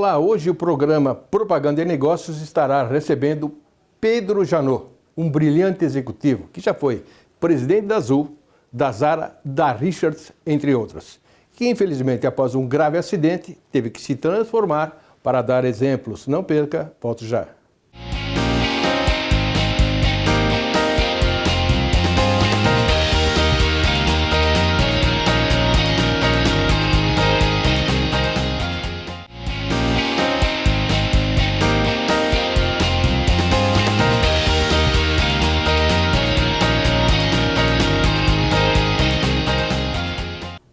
Olá, hoje o programa Propaganda e Negócios estará recebendo Pedro Janot, um brilhante executivo que já foi presidente da Azul, da Zara, da Richards, entre outros, que infelizmente após um grave acidente teve que se transformar para dar exemplos. Não perca, volto já.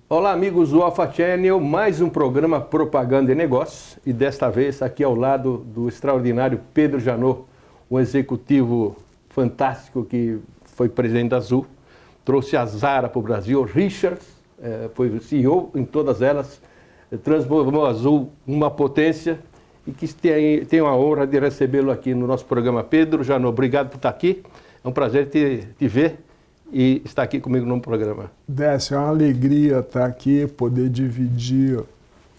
Olá amigos do Alpha Channel, mais um programa Propaganda e Negócios e desta vez aqui ao lado do extraordinário Pedro Janot, um executivo fantástico que foi presidente da Azul, trouxe a Zara para o Brasil, Richards, foi o CEO em todas elas, transformou a Azul numa potência e que tenho a honra de recebê-lo aqui no nosso programa. Pedro Janot, obrigado por estar aqui, é um prazer te ver e estar aqui comigo no programa. Décio, é uma alegria estar aqui, poder dividir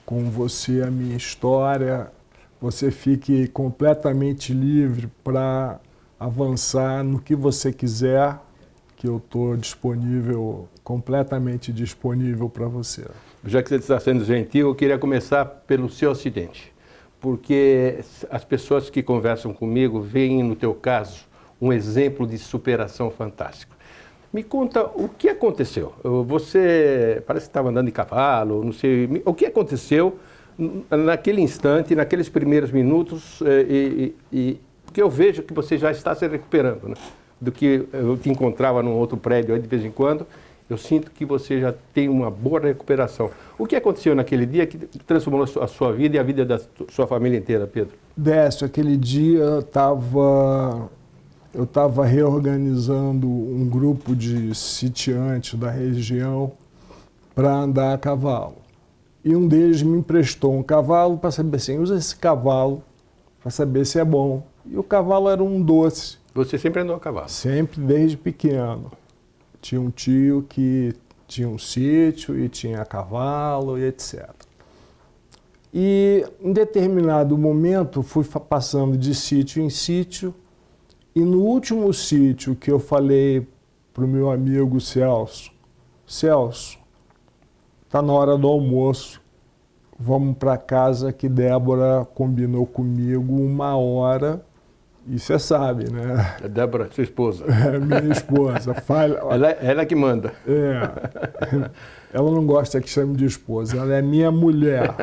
com você a minha história. Você fique completamente livre para avançar no que você quiser, que eu estou disponível, completamente disponível para você. Já que você está sendo gentil, eu queria começar pelo seu acidente, porque as pessoas que conversam comigo veem no teu caso um exemplo de superação fantástico. Me conta o que aconteceu. Você parece que estava andando de cavalo, não sei. O que aconteceu naquele instante, naqueles primeiros minutos, porque eu vejo que você já está se recuperando, né? Do que eu te encontrava num outro prédio aí de vez em quando, eu sinto que você já tem uma boa recuperação. O que aconteceu naquele dia que transformou a sua vida e a vida da sua família inteira, Pedro? Décio, aquele dia eu estava reorganizando um grupo de sitiantes da região para andar a cavalo. E um deles me emprestou um cavalo para saber assim, usa esse cavalo para saber se é bom. E o cavalo era um doce. Você sempre andou a cavalo? Sempre, desde pequeno. Tinha um tio que tinha um sítio e tinha cavalo e etc. E em determinado momento fui passando de sítio em sítio. E no último sítio que eu falei para o meu amigo Celso, está na hora do almoço, vamos para casa que Débora combinou comigo 1 hora, e você sabe, né? A Débora, sua esposa. É, minha esposa. Ela que manda. É. Ela não gosta que chame de esposa, ela é minha mulher.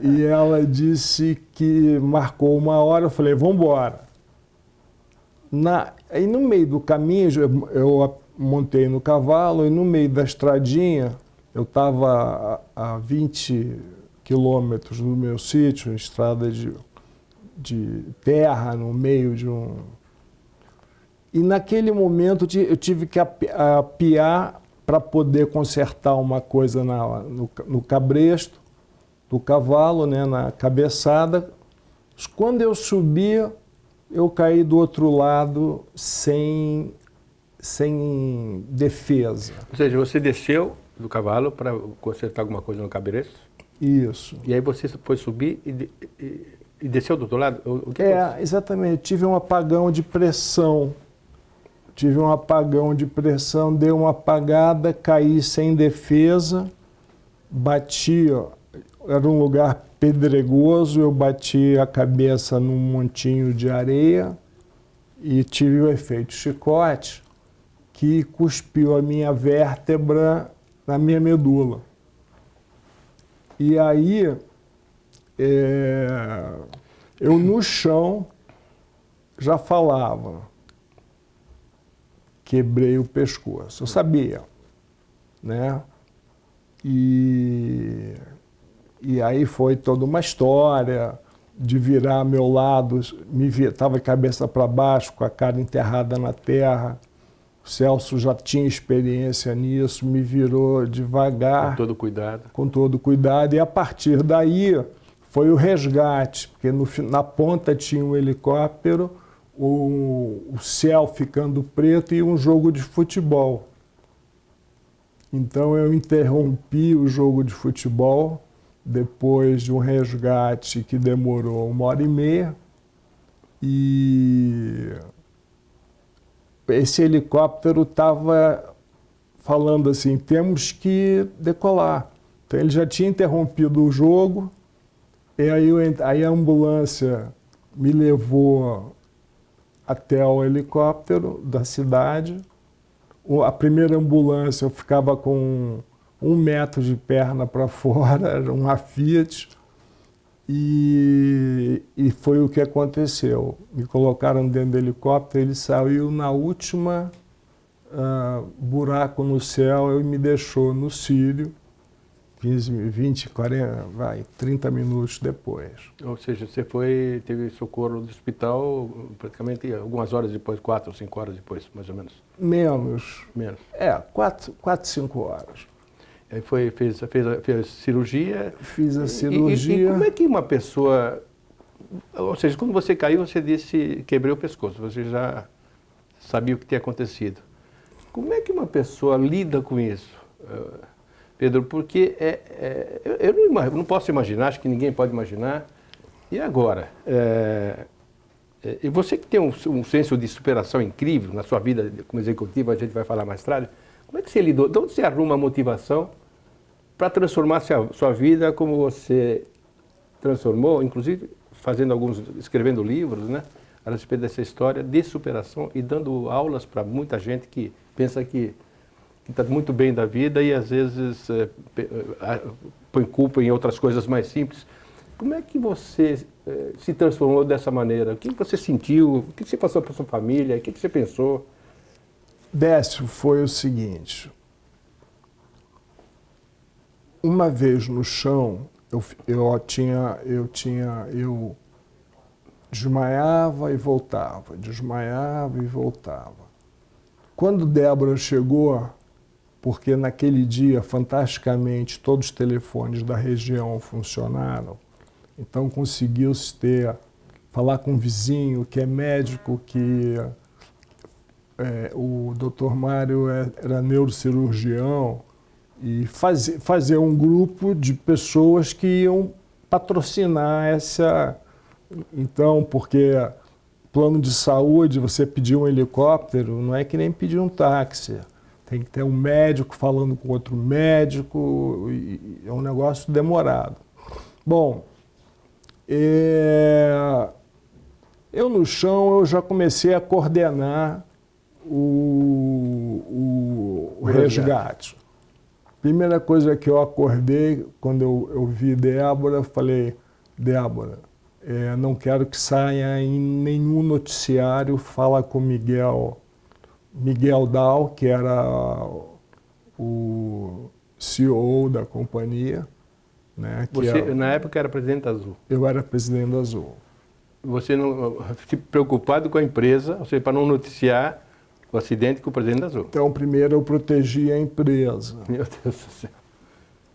E ela disse que marcou 1 hora, eu falei, vamos embora. Aí no meio do caminho, eu montei no cavalo e no meio da estradinha, eu estava a 20 quilômetros do meu sítio, estrada de terra, no meio de um... E naquele momento eu tive que apiar para poder consertar uma coisa no cabresto do cavalo, né, na cabeçada. Quando eu subia, eu caí do outro lado sem defesa. Ou seja, você desceu do cavalo para consertar alguma coisa no cabresto? Isso. E aí você foi subir e desceu do outro lado? O que aconteceu? Exatamente. Tive um apagão de pressão. Dei uma apagada, caí sem defesa, bati, era um lugar pedregoso, eu bati a cabeça num montinho de areia e tive o efeito chicote que cuspiu a minha vértebra na minha medula. E aí, eu no chão já falava, quebrei o pescoço, eu sabia, né? E aí foi toda uma história de virar ao meu lado, estava de cabeça para baixo, com a cara enterrada na terra. O Celso já tinha experiência nisso, me virou devagar. Com todo cuidado. Com todo cuidado. E a partir daí foi o resgate, porque na ponta tinha um helicóptero, o céu ficando preto e um jogo de futebol. Então eu interrompi o jogo de futebol depois de um resgate que demorou 1h30, e esse helicóptero estava falando assim, temos que decolar. Então ele já tinha interrompido o jogo, e aí a ambulância me levou até o helicóptero da cidade. A primeira ambulância eu ficava com 1 metro de perna para fora, era uma Fiat, e foi o que aconteceu. Me colocaram dentro do helicóptero, ele saiu na última buraco no céu e me deixou no Sírio, 15, 20, 40, 30 minutos depois. Ou seja, você teve socorro do hospital praticamente algumas horas depois, 4 ou 5 horas depois, mais ou menos? Menos. Menos. 4, 5 horas. Aí fez cirurgia? Fiz a cirurgia. E como é que uma pessoa... Ou seja, quando você caiu, você disse, quebrei o pescoço, você já sabia o que tinha acontecido. Como é que uma pessoa lida com isso, Pedro? Porque eu não posso imaginar, acho que ninguém pode imaginar. E agora? E você que tem um senso de superação incrível na sua vida como executivo, a gente vai falar mais tarde, como é que você lidou? De onde você arruma a motivação para transformar sua vida como você transformou, inclusive escrevendo livros, né, a respeito dessa história de superação e dando aulas para muita gente que pensa que está muito bem da vida e às vezes põe culpa em outras coisas mais simples. Como é que você se transformou dessa maneira? O que você sentiu? O que você passou para sua família? O que você pensou? Décio, foi o seguinte. Uma vez no chão, eu desmaiava e voltava, desmaiava e voltava. Quando Débora chegou, porque naquele dia, fantasticamente, todos os telefones da região funcionaram, então conseguiu-se falar com um vizinho que é médico, que o Dr. Mário era neurocirurgião, e fazer um grupo de pessoas que iam patrocinar essa... Então, porque plano de saúde, você pedir um helicóptero, não é que nem pedir um táxi. Tem que ter um médico falando com outro médico, e é um negócio demorado. Bom, eu no chão eu já comecei a coordenar o resgate. Primeira coisa que eu acordei, quando eu vi Débora, eu falei, Débora, não quero que saia em nenhum noticiário, fala com Miguel Dal, que era o CEO da companhia. Né, você, na época, era presidente da Azul? Eu era presidente da Azul. Você não ficou preocupado com a empresa, ou seja, para não noticiar o acidente com o presidente da Azul? Então, primeiro eu protegi a empresa. Meu Deus do céu.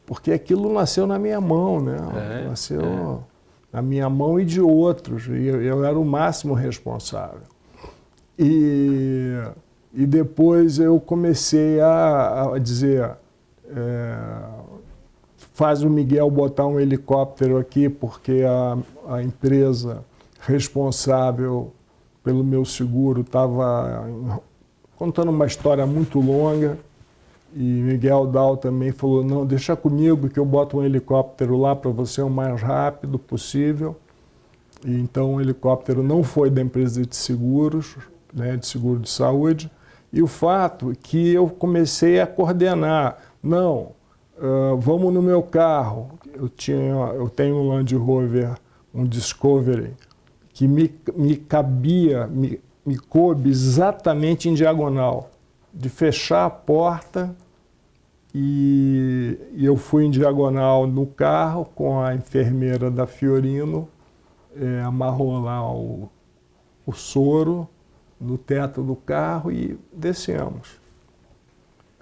Porque aquilo nasceu na minha mão, né? Nasceu na minha mão e de outros. E eu era o máximo responsável. E depois eu comecei a dizer, faz o Miguel botar um helicóptero aqui, porque a empresa responsável pelo meu seguro estava contando uma história muito longa, e Miguel Dal também falou, não, deixa comigo que eu boto um helicóptero lá para você o mais rápido possível. E então o helicóptero não foi da empresa de seguros, né, de seguro de saúde, e o fato que eu comecei a coordenar, não, vamos no meu carro, eu tenho um Land Rover, um Discovery, que me coube exatamente em diagonal, de fechar a porta, e eu fui em diagonal no carro com a enfermeira da Fiorino, amarrou lá o soro no teto do carro e descemos.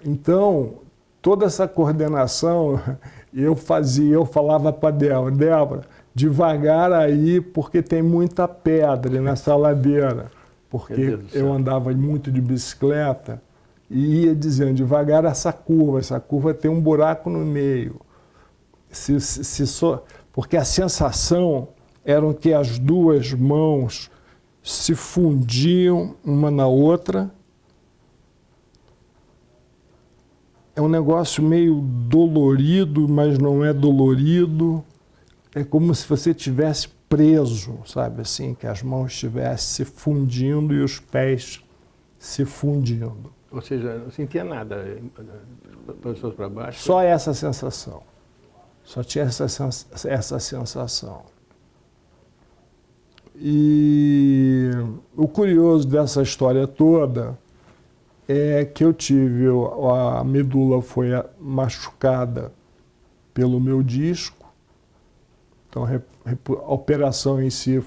Então, toda essa coordenação eu falava para Débora, Débora, devagar aí, porque tem muita pedra nessa ladeira. Porque eu andava muito de bicicleta e ia dizendo, devagar essa curva tem um buraco no meio. porque a sensação era que as duas mãos se fundiam uma na outra. É um negócio meio dolorido, mas não é dolorido. É como se você tivesse preso, sabe assim, que as mãos estivessem se fundindo e os pés se fundindo. Ou seja, não sentia nada, pessoas para baixo? Só essa sensação. Só tinha essa sensação. E o curioso dessa história toda é que eu tive, a medula foi machucada pelo meu disco, então a operação em si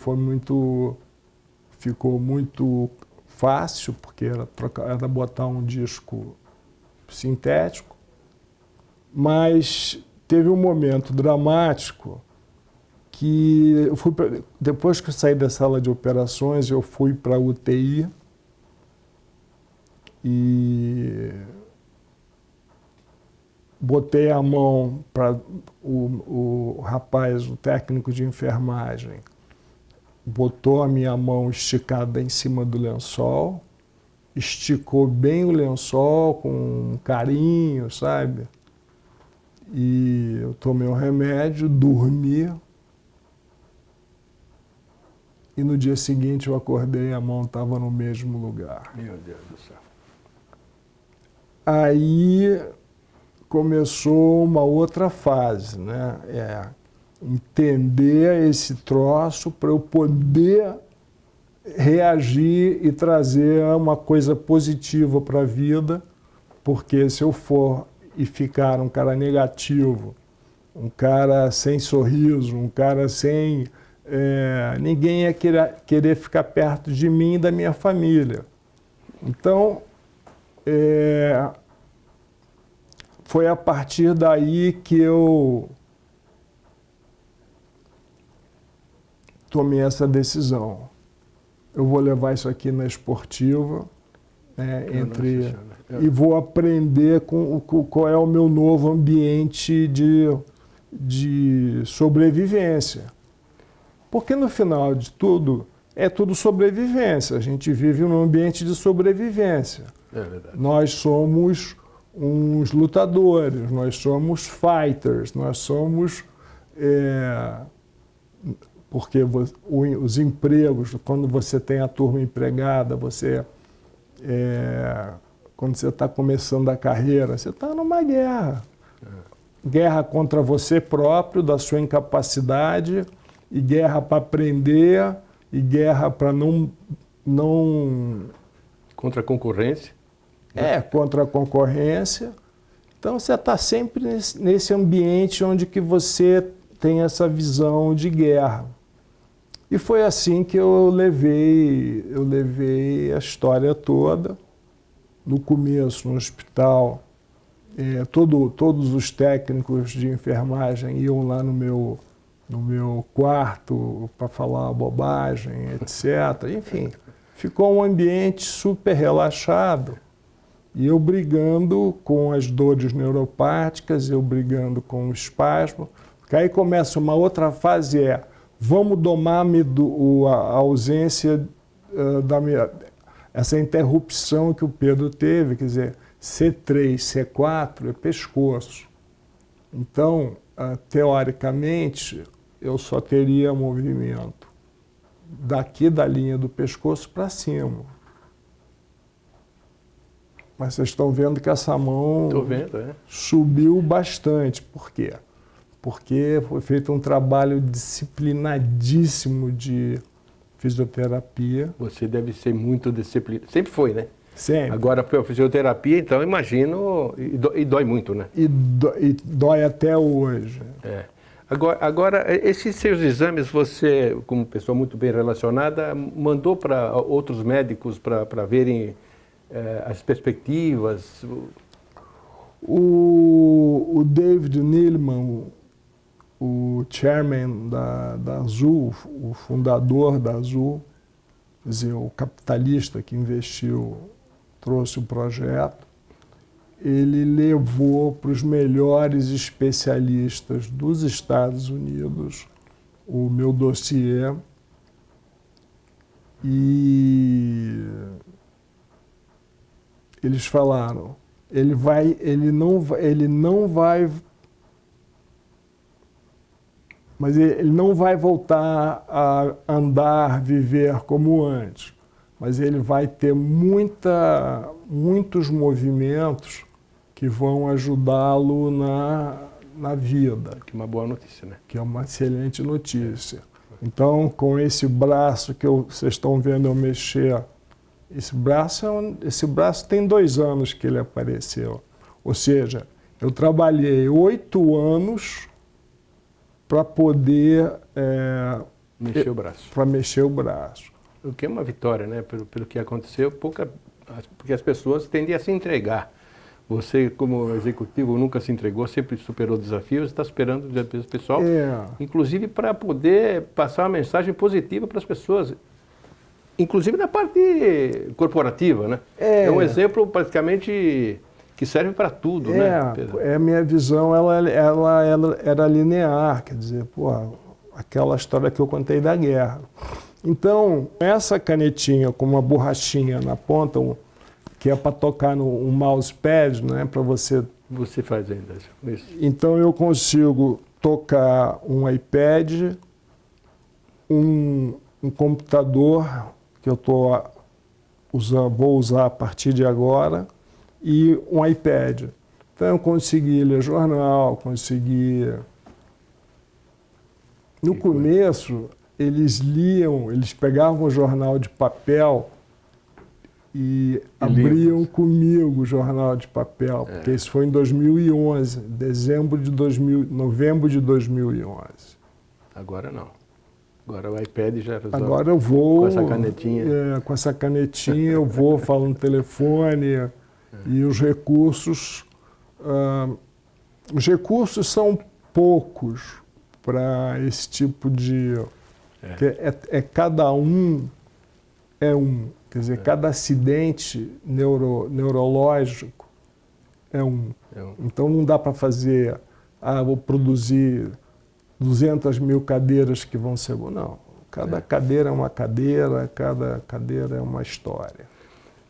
ficou muito fácil, porque era botar um disco sintético, mas teve um momento dramático que depois que eu saí da sala de operações, eu fui para a UTI e botei a mão para o rapaz, o técnico de enfermagem, botou a minha mão esticada em cima do lençol, esticou bem o lençol com carinho, sabe? E eu tomei um remédio, dormi. E no dia seguinte eu acordei e a mão estava no mesmo lugar. Meu Deus do céu. Aí começou uma outra fase, né? Entender esse troço para eu poder reagir e trazer uma coisa positiva para a vida, porque se eu for e ficar um cara negativo, um cara sem sorriso, um cara sem... ninguém ia querer ficar perto de mim e da minha família. Então, foi a partir daí que eu tomei essa decisão. Eu vou levar isso aqui na esportiva, e vou aprender qual é o meu novo ambiente de sobrevivência. Porque no final de tudo, é tudo sobrevivência. A gente vive num ambiente de sobrevivência. É verdade. Nós somos uns lutadores, nós somos fighters, nós somos... porque os empregos, quando você tem a turma empregada, quando você está começando a carreira, você está numa guerra. Guerra contra você próprio, da sua incapacidade, e guerra para aprender, e guerra para não... Contra a concorrência? Contra a concorrência. Então você está sempre nesse ambiente onde que você tem essa visão de guerra. E foi assim que eu levei a história toda. No começo, no hospital, todos os técnicos de enfermagem iam lá no meu quarto para falar bobagem, etc. Enfim, ficou um ambiente super relaxado. E eu brigando com as dores neuropáticas, eu brigando com o espasmo. Porque aí começa uma outra fase, vamos domar a ausência essa interrupção que o Pedro teve, quer dizer, C3, C4 é pescoço. Então, teoricamente, eu só teria movimento daqui da linha do pescoço para cima. Mas vocês estão vendo que essa mão subiu bastante. Por quê? Porque foi feito um trabalho disciplinadíssimo de fisioterapia. Você deve ser muito disciplinado. Sempre foi, né? Sempre. Agora, para a fisioterapia, então, imagino, e dói muito, né? E dói até hoje. Agora, esses seus exames, você, como pessoa muito bem relacionada, mandou para outros médicos para verem as perspectivas? O David Neeleman, o chairman da Azul, o fundador da Azul, quer dizer, o capitalista que investiu, trouxe o projeto, ele levou para os melhores especialistas dos Estados Unidos o meu dossiê e eles falaram, ele não vai, mas ele não vai voltar a andar, viver como antes, mas ele vai ter muitos movimentos que vão ajudá-lo na vida. Que é uma boa notícia, né? Que é uma excelente notícia. Então, com esse braço que vocês estão vendo eu mexer, esse braço tem 2 anos que ele apareceu. Ou seja, eu trabalhei 8 anos para poder mexer o braço. Para mexer o braço. O que é uma vitória, né? Pelo que aconteceu, porque as pessoas tendem a se entregar. Você, como executivo, nunca se entregou, sempre superou desafios, está esperando o pessoal, inclusive para poder passar uma mensagem positiva para as pessoas, inclusive na parte corporativa, né? É um exemplo praticamente que serve para tudo, né, Pedro? A minha visão ela era linear, quer dizer, aquela história que eu contei da guerra. Então, essa canetinha com uma borrachinha na ponta, que é para tocar no mousepad, né, para você... Você faz ainda isso. Então, eu consigo tocar um iPad, um computador, que eu vou usar a partir de agora, e um iPad. Então, eu consegui ler jornal, No começo, eles pegavam o jornal de papel e abriam comigo o jornal de papel, porque isso foi em 2011, novembro de 2011. Agora não. Agora o iPad já resolve. Agora eu vou... Com essa canetinha. Com essa canetinha eu vou, falo no telefone e os recursos são poucos para esse tipo de... cada um é um. Quer dizer, cada acidente neurológico é um. Então não dá para fazer, vou produzir 200 mil cadeiras que vão ser... Não, cada cadeira é uma cadeira, cada cadeira é uma história.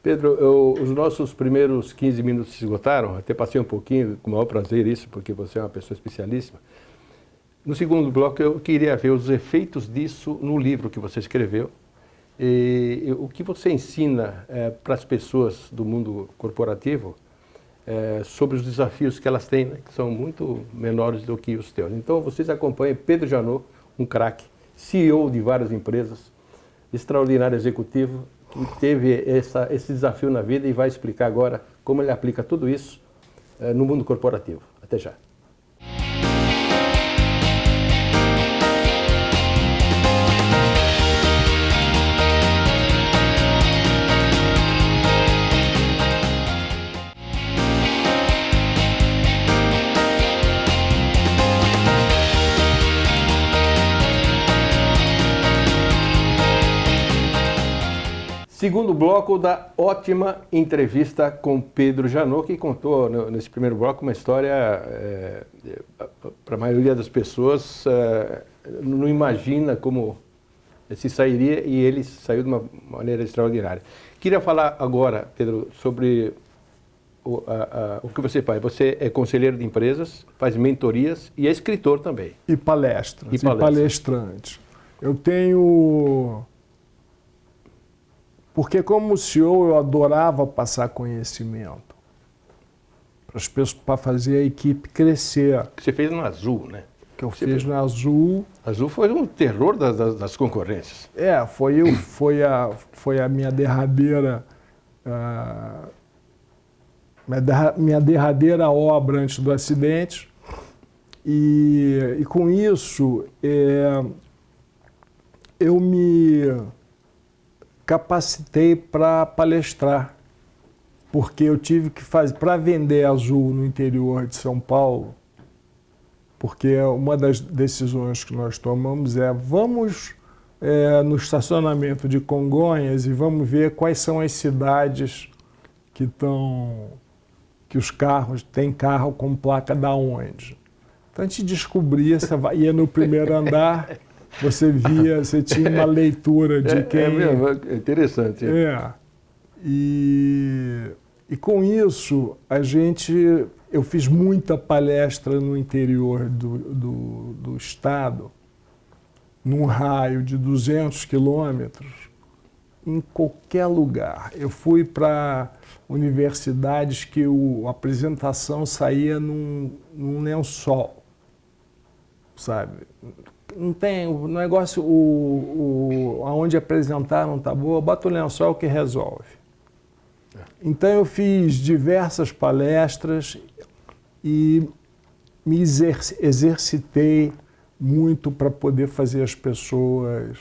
Pedro, os nossos primeiros 15 minutos se esgotaram, até passei um pouquinho, com o maior prazer isso, porque você é uma pessoa especialíssima. No segundo bloco, eu queria ver os efeitos disso no livro que você escreveu. E o que você ensina para as pessoas do mundo corporativo sobre os desafios que elas têm, né, que são muito menores do que os teus. Então, vocês acompanhem Pedro Janot, um craque, CEO de várias empresas, extraordinário executivo, que teve esse desafio na vida e vai explicar agora como ele aplica tudo isso no mundo corporativo. Até já. Segundo bloco da ótima entrevista com Pedro Janot, que contou nesse primeiro bloco uma história, para a maioria das pessoas, não imagina como se sairia, e ele saiu de uma maneira extraordinária. Queria falar agora, Pedro, sobre o que você faz. Você é conselheiro de empresas, faz mentorias e é escritor também. E palestras, e palestrante. Eu tenho... Porque como CEO eu adorava passar conhecimento para as pessoas, para fazer a equipe crescer. Que você fez no Azul, né? Que eu fiz na Azul. Azul foi um terror das concorrências. Foi a minha derradeira minha derradeira obra antes do acidente. E com isso eu me capacitei para palestrar, porque eu tive que fazer, para vender Azul no interior de São Paulo, porque uma das decisões que nós tomamos vamos no estacionamento de Congonhas e vamos ver quais são as cidades que que os carros, tem carro com placa da onde. Então a gente descobria, você ia no primeiro andar, você via, você tinha uma leitura de quem... É mesmo, é interessante. E com isso, eu fiz muita palestra no interior do estado, num raio de 200 quilômetros, em qualquer lugar. Eu fui para universidades que a apresentação saía num lençol, sabe? Não tem o negócio, aonde apresentaram tá boa, bota o lençol que resolve. Então eu fiz diversas palestras e me exercitei muito para poder fazer as pessoas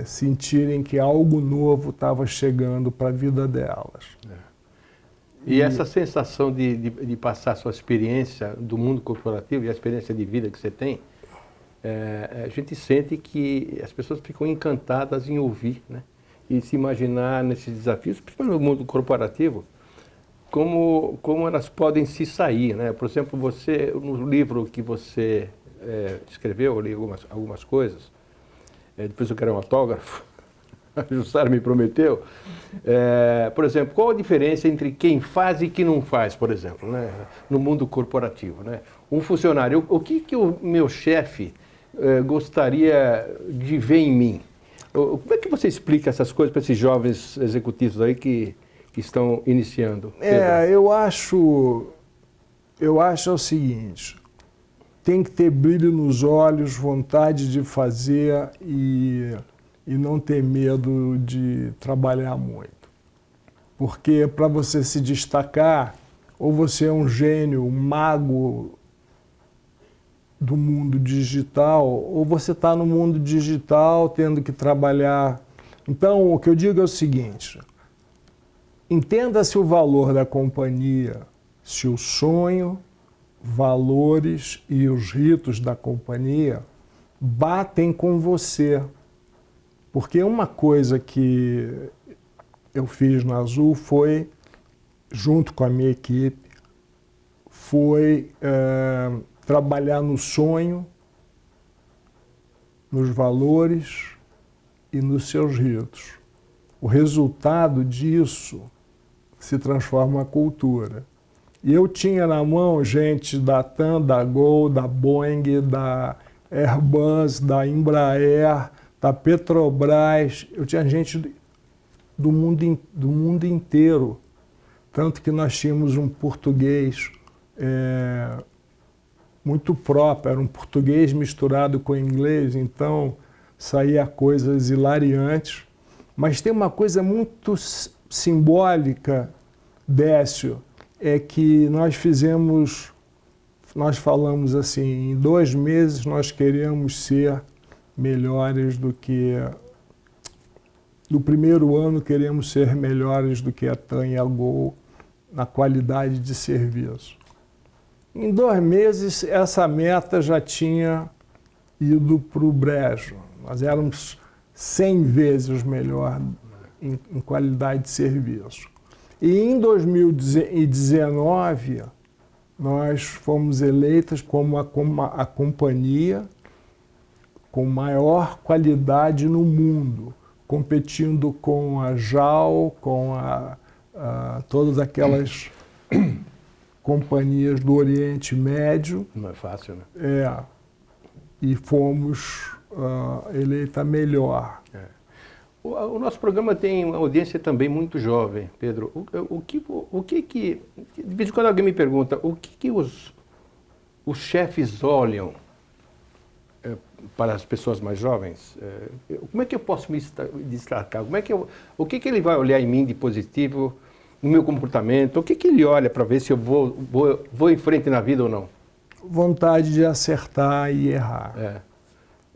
sentirem que algo novo estava chegando para a vida delas. E essa sensação de passar a sua experiência do mundo corporativo e a experiência de vida que você tem, a gente sente que as pessoas ficam encantadas em ouvir, né? E se imaginar nesses desafios, principalmente no mundo corporativo, como elas podem se sair, né? Por exemplo, no livro que você escreveu, eu li algumas coisas, depois eu quero um autógrafo, a Jussara me prometeu. Por exemplo, qual a diferença entre quem faz e quem não faz, por exemplo, né? No mundo corporativo, né? Um funcionário, o que o meu chefe gostaria de ver em mim? Como é que você explica essas coisas para esses jovens executivos aí que estão iniciando? Eu acho o seguinte, tem que ter brilho nos olhos, vontade de fazer e não ter medo de trabalhar muito. Porque para você se destacar, ou você é um gênio, um mago do mundo digital, ou você está no mundo digital tendo que trabalhar. Então, o que eu digo é o seguinte, entenda-se o valor da companhia, se o sonho, valores e os ritos da companhia batem com você. Porque uma coisa que eu fiz na Azul foi, junto com a minha equipe, foi trabalhar no sonho, nos valores e nos seus ritos. O resultado disso se transforma em cultura. E eu tinha na mão gente da TAM, da Gol, da Boeing, da Airbus, da Embraer, da Petrobras. Eu tinha gente do mundo inteiro. Tanto que nós tínhamos um português muito próprio, era um português misturado com inglês, então saía coisas hilariantes. Mas tem uma coisa muito simbólica, Décio, é que nós falamos assim, em 2 meses nós queremos ser melhores do que... No primeiro ano queremos ser melhores do que a TAM e a Gol na qualidade de serviço. Em 2 meses, essa meta já tinha ido para o brejo. Nós éramos 100 vezes os melhores em qualidade de serviço. E em 2019, nós fomos eleitas como a companhia com maior qualidade no mundo, competindo com a JAL, com todas aquelas companhias do Oriente Médio. Não é fácil, né? E fomos eleita melhor. O nosso programa tem uma audiência também muito jovem, Pedro. O que de vez em quando alguém me pergunta, o que os chefes olham para as pessoas mais jovens? Como é que eu posso me destacar? O que ele vai olhar em mim de positivo, no meu comportamento? O que ele olha para ver se eu vou em frente na vida ou não? Vontade de acertar e errar.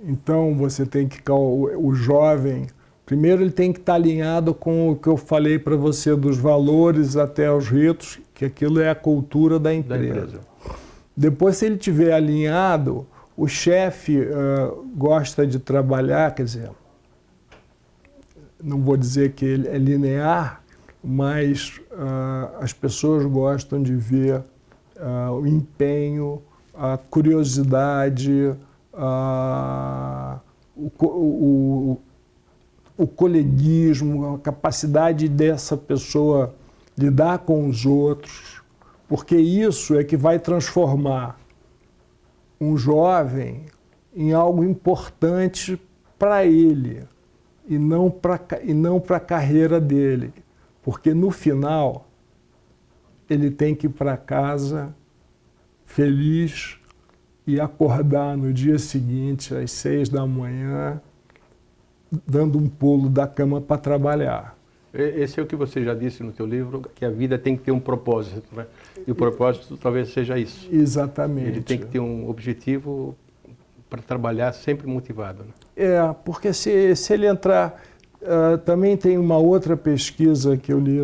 Então você tem que... O jovem, primeiro ele tem que estar alinhado com o que eu falei para você, dos valores até os ritos, que aquilo é a cultura da empresa. Depois, se ele estiver alinhado, o chefe gosta de trabalhar, quer dizer, não vou dizer que ele é linear, mas as pessoas gostam de ver o empenho, a curiosidade, o coleguismo, a capacidade dessa pessoa lidar com os outros, porque isso é que vai transformar um jovem em algo importante para ele e não para a carreira dele, porque no final ele tem que ir para casa feliz e acordar no dia seguinte às 6 da manhã dando um pulo da cama para trabalhar. Esse é o que você já disse no teu livro, que a vida tem que ter um propósito, né? E o propósito talvez seja isso. Exatamente. Ele tem que ter um objetivo para trabalhar sempre motivado, né? Porque se ele entrar... também tem uma outra pesquisa que eu li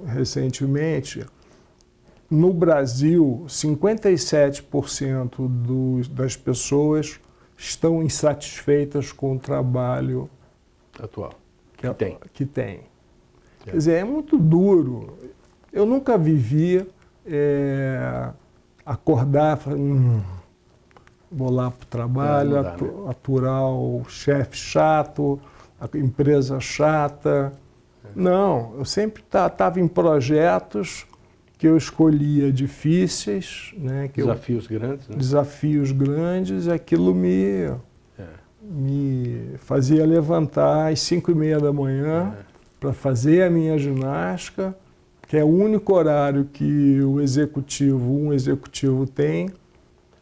recentemente. No Brasil, 57% das pessoas estão insatisfeitas com o trabalho Atual. Que tem. Quer dizer, é muito duro. Eu nunca vivi acordar e falar, vou lá para o trabalho, aturar o chefe chato, a empresa chata. Não, eu sempre estava em projetos que eu escolhia difíceis, né? Desafios grandes, né? Desafios grandes, aquilo me fazia levantar às 5h30 da manhã para fazer a minha ginástica, que é o único horário que um executivo tem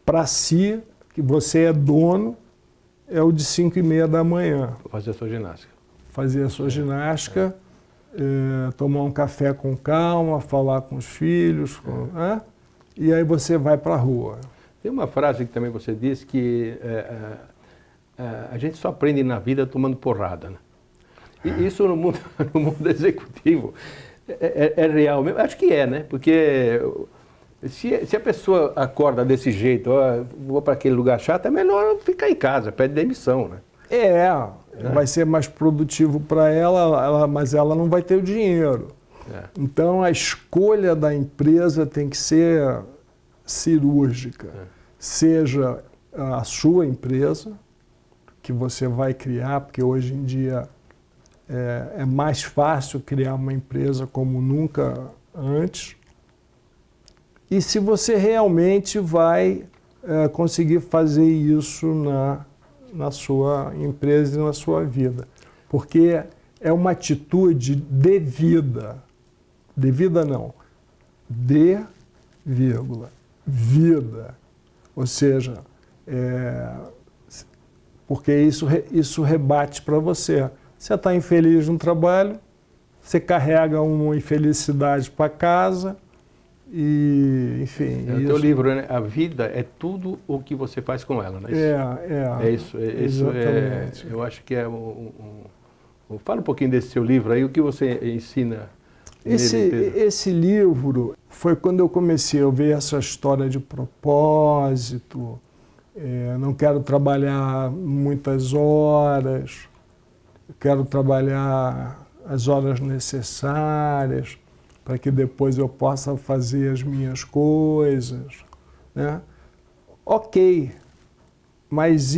para si, que você é dono, é o de 5h30 da manhã. Fazer a sua ginástica. Fazer a sua ginástica, tomar um café com calma, falar com os filhos, e aí você vai para a rua. Tem uma frase que também você disse que a gente só aprende na vida tomando porrada, né? E isso no mundo executivo é real mesmo? Acho que é, né? Porque se a pessoa acorda desse jeito, vou para aquele lugar chato, é melhor ficar em casa, pede demissão, né? Vai ser mais produtivo para ela, mas ela não vai ter o dinheiro. Então a escolha da empresa tem que ser cirúrgica. Seja a sua empresa, que você vai criar, porque hoje em dia é mais fácil criar uma empresa como nunca antes. E se você realmente vai conseguir fazer isso na sua empresa e na sua vida. Porque é uma atitude devida. Devida não. Vida. Ou seja, porque isso rebate para você. Você está infeliz no trabalho, você carrega uma infelicidade para casa e, enfim... É o teu livro, né? A vida é tudo o que você faz com ela, não é isso? Exatamente. Eu acho que fala um pouquinho desse seu livro aí, o que você ensina nele. Esse livro foi quando eu comecei a ver essa história de propósito, não quero trabalhar muitas horas, quero trabalhar as horas necessárias para que depois eu possa fazer as minhas coisas, né? Ok, mas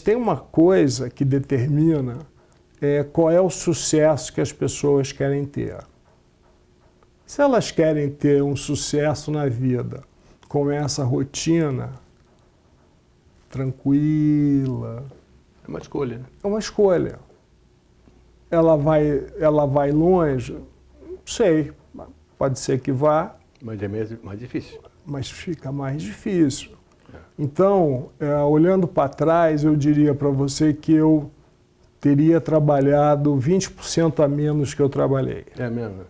tem uma coisa que determina qual é o sucesso que as pessoas querem ter. Se elas querem ter um sucesso na vida com essa rotina tranquila... É uma escolha, né? É uma escolha. Ela vai longe? Não sei. Pode ser que vá. Mas é mais difícil. Mas fica mais difícil. Então, olhando para trás, eu diria para você que eu teria trabalhado 20% a menos que eu trabalhei. É mesmo?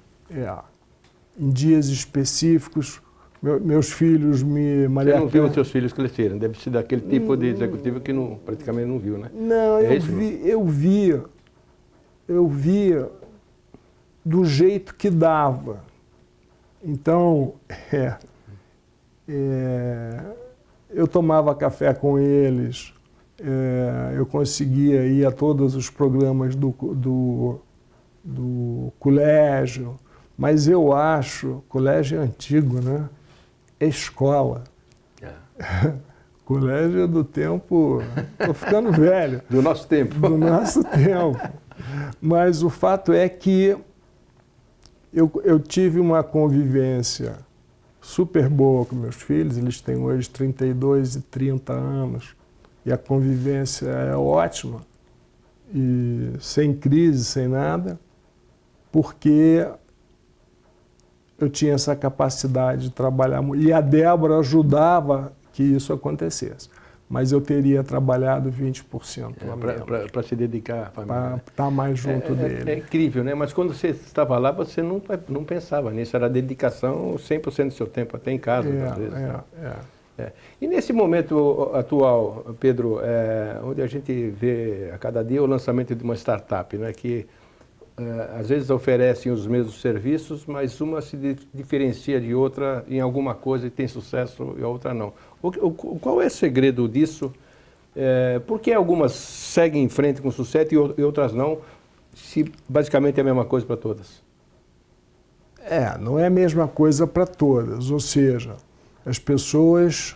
Em dias específicos, meus filhos me... Você não viu os seus filhos crescerem? Deve ser daquele tipo de executivo que praticamente não viu, né? Não, eu via do jeito que dava. Então, eu tomava café com eles, eu conseguia ir a todos os programas do do colégio, mas eu acho, colégio é antigo, né? É escola. Colégio é do tempo, estou ficando velho. Do nosso tempo. Do nosso tempo. Mas o fato é que eu tive uma convivência super boa com meus filhos, eles têm hoje 32 e 30 anos, e a convivência é ótima, e sem crise, sem nada, porque eu tinha essa capacidade de trabalhar, e a Débora ajudava que isso acontecesse. Mas eu teria trabalhado 20% para se dedicar à família. Para estar mais junto dele. É incrível, né? Mas quando você estava lá, você não pensava nisso. Era dedicação 100% do seu tempo, até em casa, às vezes. E nesse momento atual, Pedro, onde a gente vê a cada dia o lançamento de uma startup, né? Que às vezes oferecem os mesmos serviços, mas uma se diferencia de outra em alguma coisa e tem sucesso e a outra não. Qual é o segredo disso? Por que algumas seguem em frente com sucesso e outras não, se basicamente é a mesma coisa para todas? Não é a mesma coisa para todas. Ou seja, as pessoas,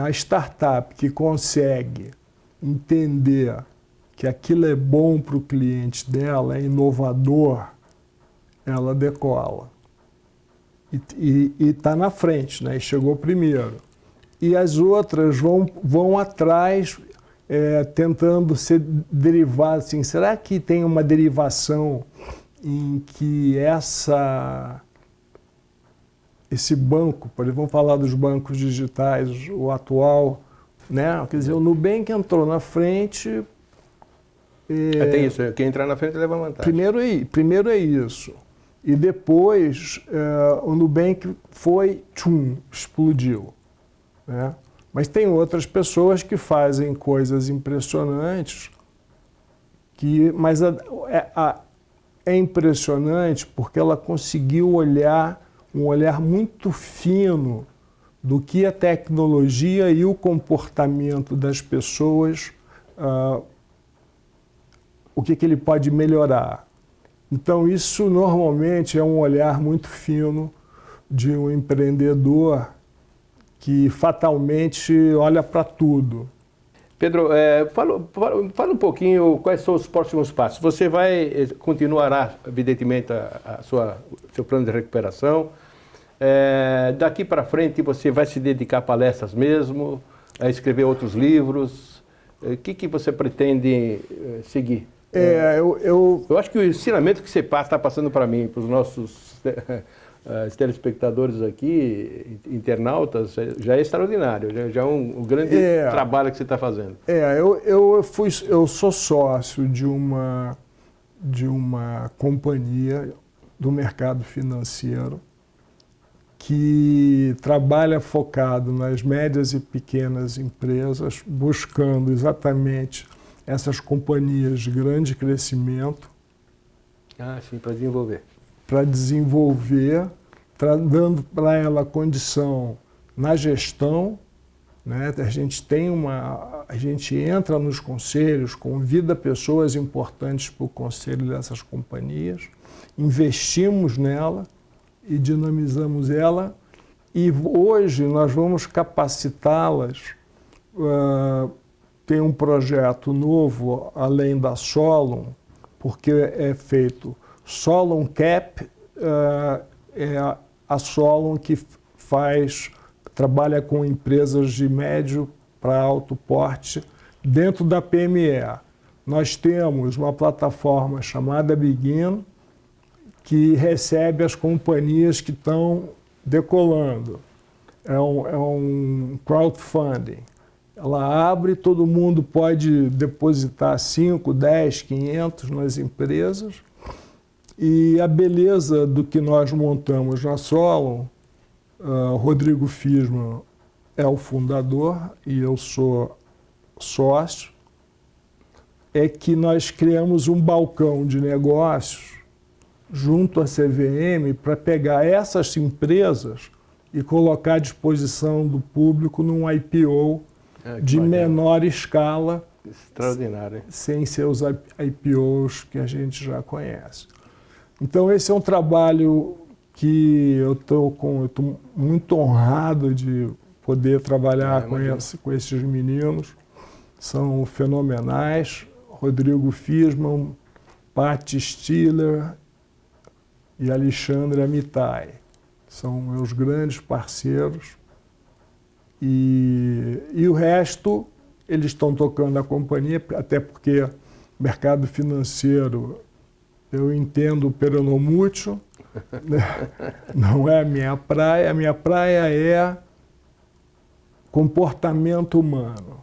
a startup que consegue entender que aquilo é bom para o cliente dela, é inovador, ela decola. E está na frente, né? E chegou primeiro. E as outras vão atrás, tentando ser derivadas. Assim, será que tem uma derivação em que esse banco, por exemplo, vamos falar dos bancos digitais, o atual, né? Quer dizer, o Nubank entrou na frente. Tem isso, quem entrar na frente leva vantagem. Primeiro é isso. E depois o Nubank explodiu. Né? Mas tem outras pessoas que fazem coisas impressionantes, mas é impressionante porque ela conseguiu um olhar muito fino do que a tecnologia e o comportamento das pessoas, o que ele pode melhorar. Então, isso normalmente é um olhar muito fino de um empreendedor que fatalmente olha para tudo. Pedro, fala um pouquinho quais são os próximos passos. Você continuará, evidentemente, seu plano de recuperação. Daqui para frente, você vai se dedicar a palestras mesmo, a escrever outros livros. O que você pretende seguir? Eu acho que o ensinamento que você está passando para mim, para os nossos telespectadores aqui, internautas, já é extraordinário, já é um grande trabalho que você está fazendo. Eu sou sócio de uma companhia do mercado financeiro que trabalha focado nas médias e pequenas empresas, buscando exatamente essas companhias de grande crescimento. Sim, para desenvolver. Para desenvolver, dando para ela condição na gestão, né? A gente entra nos conselhos, convida pessoas importantes para o conselho dessas companhias, investimos nela e dinamizamos ela, e hoje nós vamos capacitá-las. Tem um projeto novo, além da Solon, porque é feito Solon Cap, é a Solon que trabalha com empresas de médio para alto porte dentro da PME. Nós temos uma plataforma chamada Begin, que recebe as companhias que estão decolando. É um crowdfunding. Ela abre, todo mundo pode depositar 5, 10, 500 nas empresas. E a beleza do que nós montamos na Solon, Rodrigo Fisman é o fundador e eu sou sócio, é que nós criamos um balcão de negócios junto à CVM para pegar essas empresas e colocar à disposição do público num IPO de menor escala, Extraordinário, hein? Sem ser os IPOs que a gente já conhece. Então, esse é um trabalho que eu estou muito honrado de poder trabalhar com esses meninos. São fenomenais. Rodrigo Fisman, Pat Stiller e Alexandre Amitai. São meus grandes parceiros. E o resto, eles estão tocando a companhia, até porque mercado financeiro, eu entendo peronomútil, né? Não é a minha praia é comportamento humano.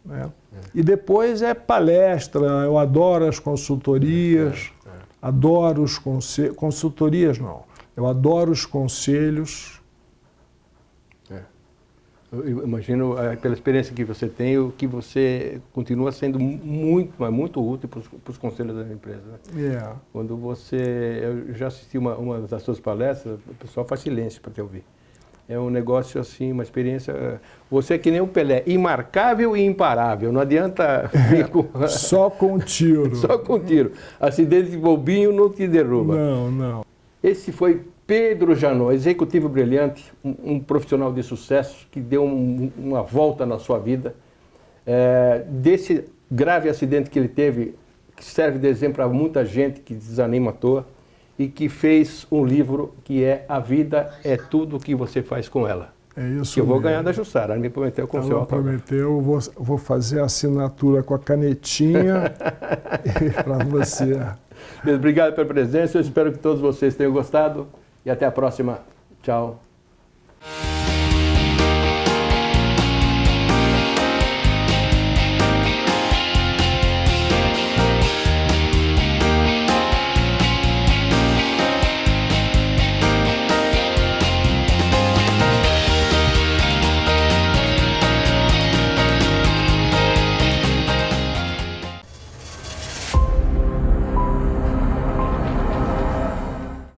Né? E depois é palestra, eu adoro as consultorias, adoro os conselhos, consultorias não, eu adoro os conselhos. Eu imagino, pela experiência que você tem, que você continua sendo muito útil para os conselhos da empresa. Né? Quando eu já assisti uma das suas palestras, o pessoal faz silêncio para te ouvir. É um negócio assim, uma experiência... Você é que nem o Pelé, imarcável e imparável. Não adianta vir com... Só com tiro. Só com tiro. Acidente de bobinho não te derruba. Não. Esse foi Pedro Janot, executivo brilhante, um profissional de sucesso que deu uma volta na sua vida. Desse grave acidente que ele teve, que serve de exemplo para muita gente que desanima à toa, e que fez um livro que é A Vida é Tudo o que Você Faz com Ela. É isso. Que eu vou ganhar da Jussara, ela me prometeu com o seu autógrafo. Ela prometeu, vou fazer a assinatura com a canetinha para você. Obrigado pela presença, eu espero que todos vocês tenham gostado e até a próxima. Tchau.